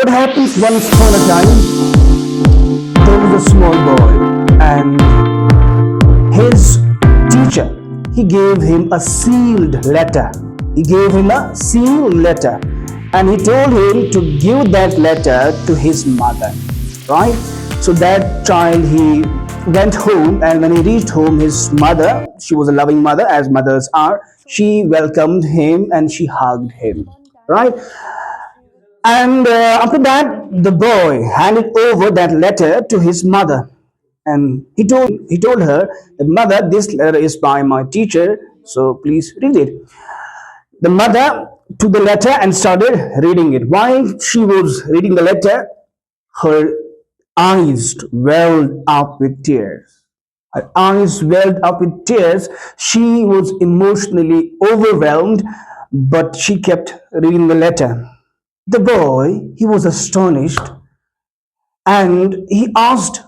what happens once upon a time, there was a small boy, and his teacher, he gave him a sealed letter. He gave him a sealed letter, and he told him to give that letter to his mother, right? So that child, he went home, and when he reached home, his mother, she was a loving mother as mothers are, she welcomed him and she hugged him, right? And after that, the boy handed over that letter to his mother, and he told her that, "Mother, this letter is by my teacher, so please read it." The mother took the letter and started reading it. While she was reading the letter, her eyes welled up with tears. Her eyes welled up with tears. She was emotionally overwhelmed, but she kept reading the letter. The boy, he was astonished, and he asked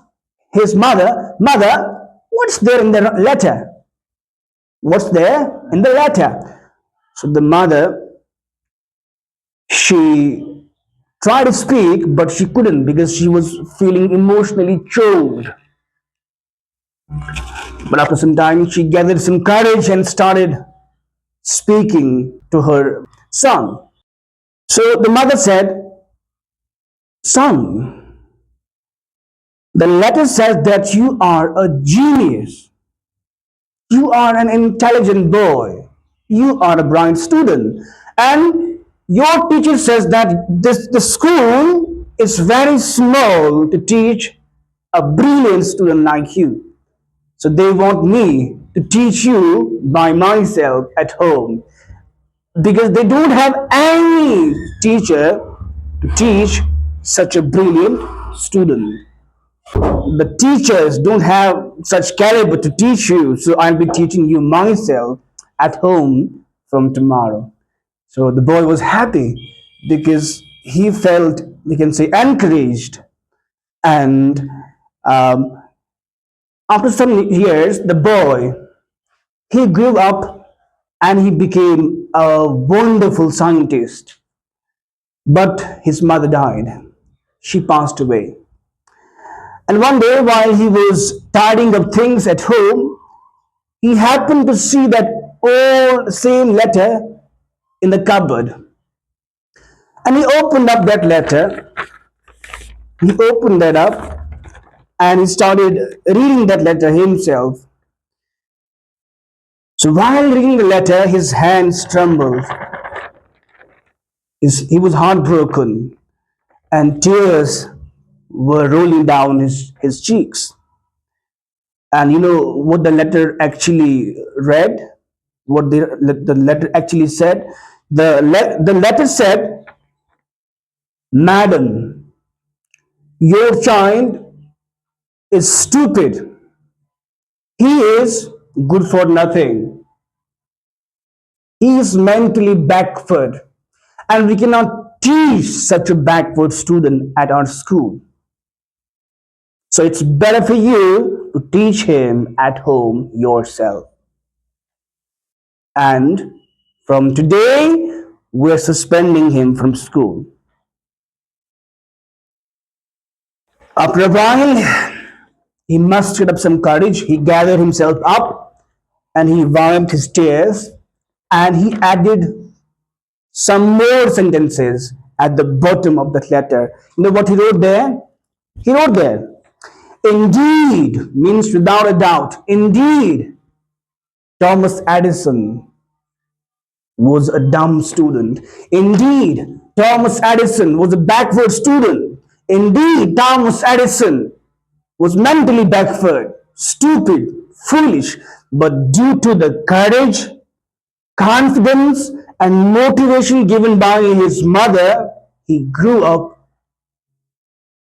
his mother, "Mother, what's there in the letter? What's there in the letter?" So the mother, she tried to speak, but she couldn't because she was feeling emotionally choked. But after some time, she gathered some courage and started speaking to her son. So the mother said, "Son, the letter says that you are a genius. You are an intelligent boy. You are a bright student. And your teacher says that the school is very small to teach a brilliant student like you. So they want me to teach you by myself at home because they don't have any teacher to teach such a brilliant student. The teachers don't have such caliber to teach you, so I'll be teaching you myself at home from tomorrow." So the boy was happy because he felt, we can say, encouraged. And um, after some years, the boy, he grew up and he became a wonderful scientist. But his mother died. She passed away. And one day, while he was tidying up things at home, he happened to see that old same letter in the cupboard. And he opened up that letter. He opened that up and he started reading that letter himself. So while reading the letter, his hands trembled. He was heartbroken, and tears were rolling down his cheeks. And you know what the letter actually read? What the letter actually said? The letter said, "Madam, your child is stupid. He is good for nothing. He is mentally backward, and we cannot teach such a backward student at our school. So it's better for you to teach him at home yourself. And from today, we're suspending him from school." After a while, he mustered up some courage. He gathered himself up and he wiped his tears and he added some more sentences at the bottom of that letter. You know what he wrote there? He wrote there, "Indeed" means without a doubt. Indeed, Thomas Edison was a dumb student. Indeed, Thomas Edison was a backward student. Indeed, Thomas Edison was mentally backward, stupid, foolish. But due to the courage, confidence, and motivation given by his mother, he grew up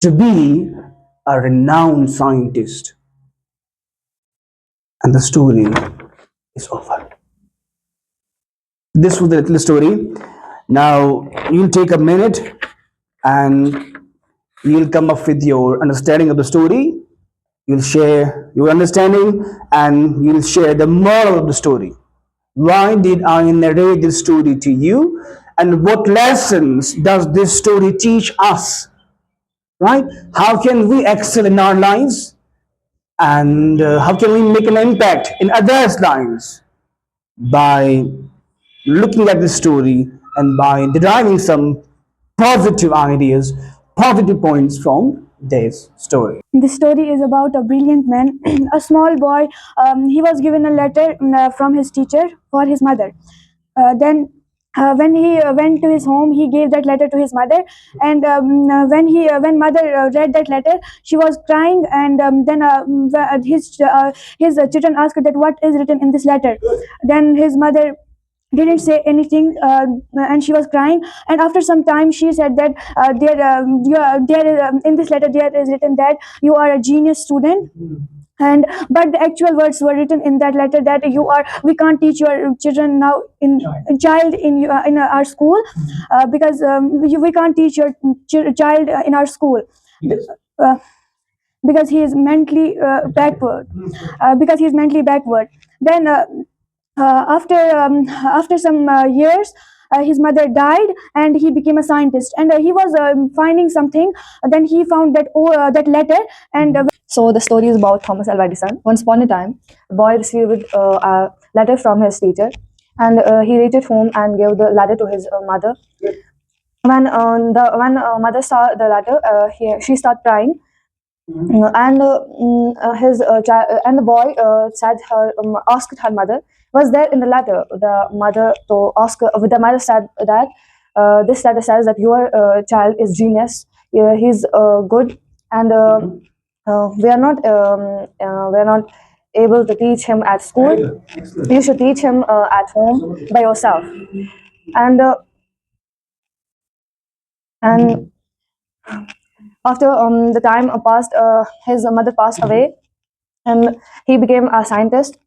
to be a renowned scientist. And the story is over. This was the little story. Now you'll take a minute and you'll come up with your understanding of the story. You'll share your understanding and you'll share the moral of the story. Why did I narrate this story to you? And what lessons does this story teach us? Right? How can we excel in our lives? And how can we make an impact in others' lives? By looking at this story and by deriving some positive ideas, positive points from this story. The story is about a brilliant man, a small boy. He was given a letter from his teacher for his mother. Then, when he went to his home, he gave that letter to his mother. And when mother read that letter, she was crying. And his children asked her that what is written in this letter. Then his mother didn't say anything, and she was crying. And after some time she said that in this letter there is written that you are a genius student. And but the actual words were written in that letter that we can't teach your children now in child in our school, because we can't teach your child in our school, uh, because he is mentally backward, then after some years, his mother died and he became a scientist. And he was finding something. Then he found that letter. And so the story is about Thomas Alva Edison. Once upon a time, a boy received a letter from his teacher, and he read it home and gave the letter to his mother. When mother saw the letter, she started crying. And the boy asked her mother, was there in the letter? The mother said that this letter says that your child is genius. He's good. And we are not able to teach him at school. You should teach him at home by yourself. And uh, and after the time passed, his mother passed away, and he became a scientist.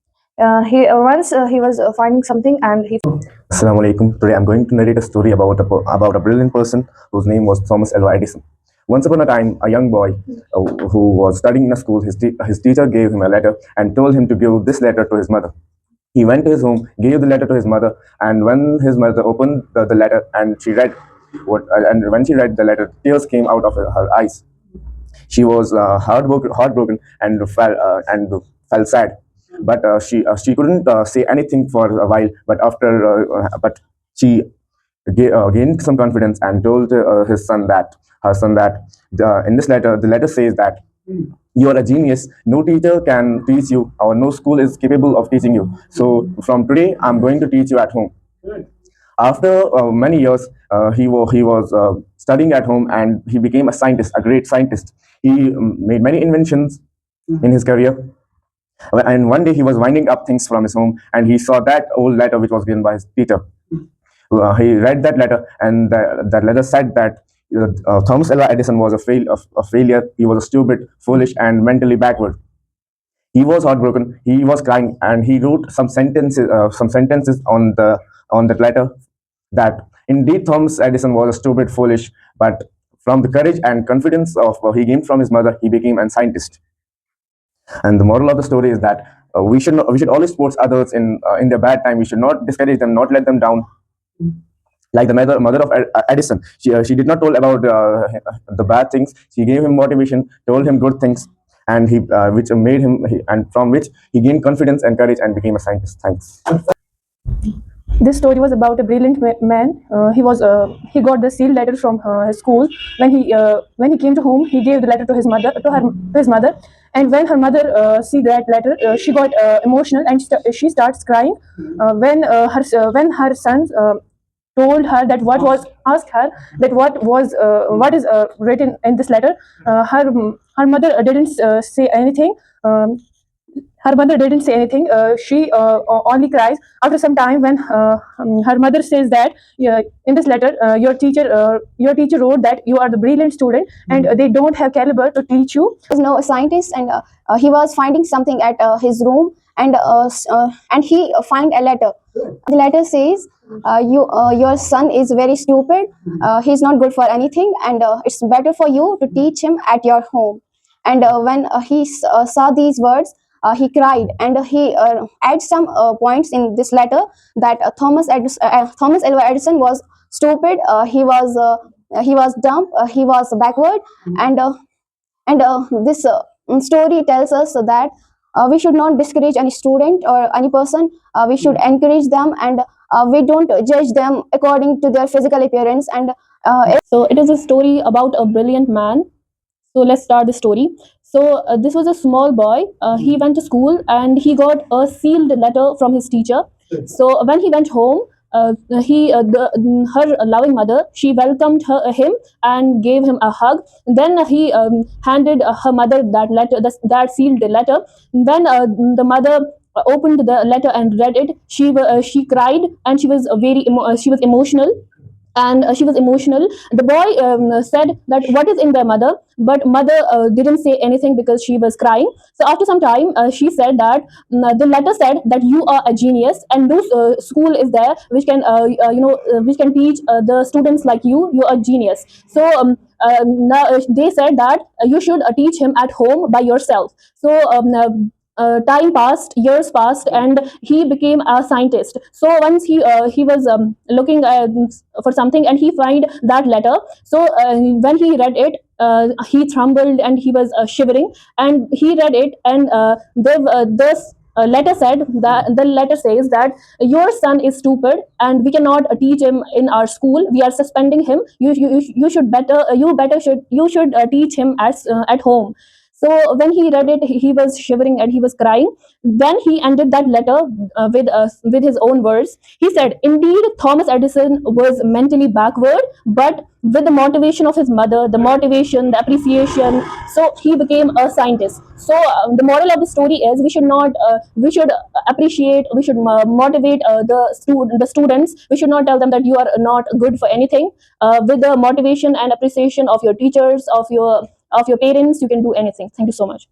He once he was finding something, and he. Assalamu alaikum. Today I'm going to narrate a story about a brilliant person whose name was Thomas Edison Edison. Once upon a time, a young boy who was studying in a school, his teacher gave him a letter and told him to give this letter to his mother. He went to his home, gave the letter to his mother, and when his mother opened the letter and she read and when she read the letter, tears came out of her eyes. She was heartbroken and felt sad. But she couldn't say anything for a while. But she gained some confidence and told her son that in this letter, the letter says that you are a genius. No teacher can teach you, or no school is capable of teaching you. So from today, I'm going to teach you at home. After many years, he was studying at home and he became a scientist, a great scientist. He made many inventions in his career. And one day he was winding up things from his home and he saw that old letter which was given by his teacher. He read that letter, and that letter said that Thomas Alva Edison was a failure. He was a stupid, foolish, and mentally backward. He was heartbroken. He was crying, and he wrote some sentences on that letter that indeed Thomas Edison was a stupid, foolish, but from the courage and confidence of he gained from his mother, he became a scientist. And the moral of the story is that we should always support others in their bad time. We should not discourage them, not let them down. Like the mother of Edison, she did not told about the bad things. She gave him motivation, told him good things, and which made him and from which he gained confidence and courage and became a scientist. Thanks. This story was about a brilliant man. He got the sealed letter from his school. When he came to home, he gave the letter to his mother. And when her mother see that letter, she got emotional, and she starts crying. When her sons told her that asked her that what is written in this letter, her mother didn't say anything. Her mother didn't say anything. She only cries. After some time, when her mother says that in this letter, your teacher wrote that you are the brilliant student, and they don't have caliber to teach you. Was now a scientist, and he was finding something at his room, and he find a letter. The letter says, your son is very stupid. He's not good for anything, and it's better for you to teach him at your home. And when he saw these words, he cried, and he adds some points in this letter that Thomas Alva Edison was stupid, he was dumb, he was backward. And this story tells us that we should not discourage any student or any person. We should encourage them, and we don't judge them according to their physical appearance. And So it is a story about a brilliant man. So let's start the story. So this was a small boy. He went to school and he got a sealed letter from his teacher. So when he went home, her loving mother, she welcomed him and gave him a hug. Then he handed her mother that letter, that sealed letter. When the mother opened the letter and read it, she cried and she was she was emotional, and she was emotional. The boy said that what is in their mother, but mother didn't say anything because she was crying. So after some time, she said that the letter said that you are a genius, and no school is there which can which can teach the students like you are a genius. So now, they said that you should teach him at home by yourself. So time passed, years passed, and he became a scientist. So once he was looking for something, and he find that letter. So when he read it, he trembled and he was shivering, and he read it, and this letter said that the letter says that your son is stupid and we cannot teach him in our school. We are suspending him. You should better you should teach him at home. So when he read it, he was shivering and he was crying. Then he ended that letter with his own words. He said, "Indeed, Thomas Edison was mentally backward, but with the motivation of his mother, the motivation, the appreciation, so he became a scientist." So the moral of the story is we should appreciate, we should motivate the students. We should not tell them that you are not good for anything. With the motivation and appreciation of your teachers, of your parents, you can do anything. Thank you so much.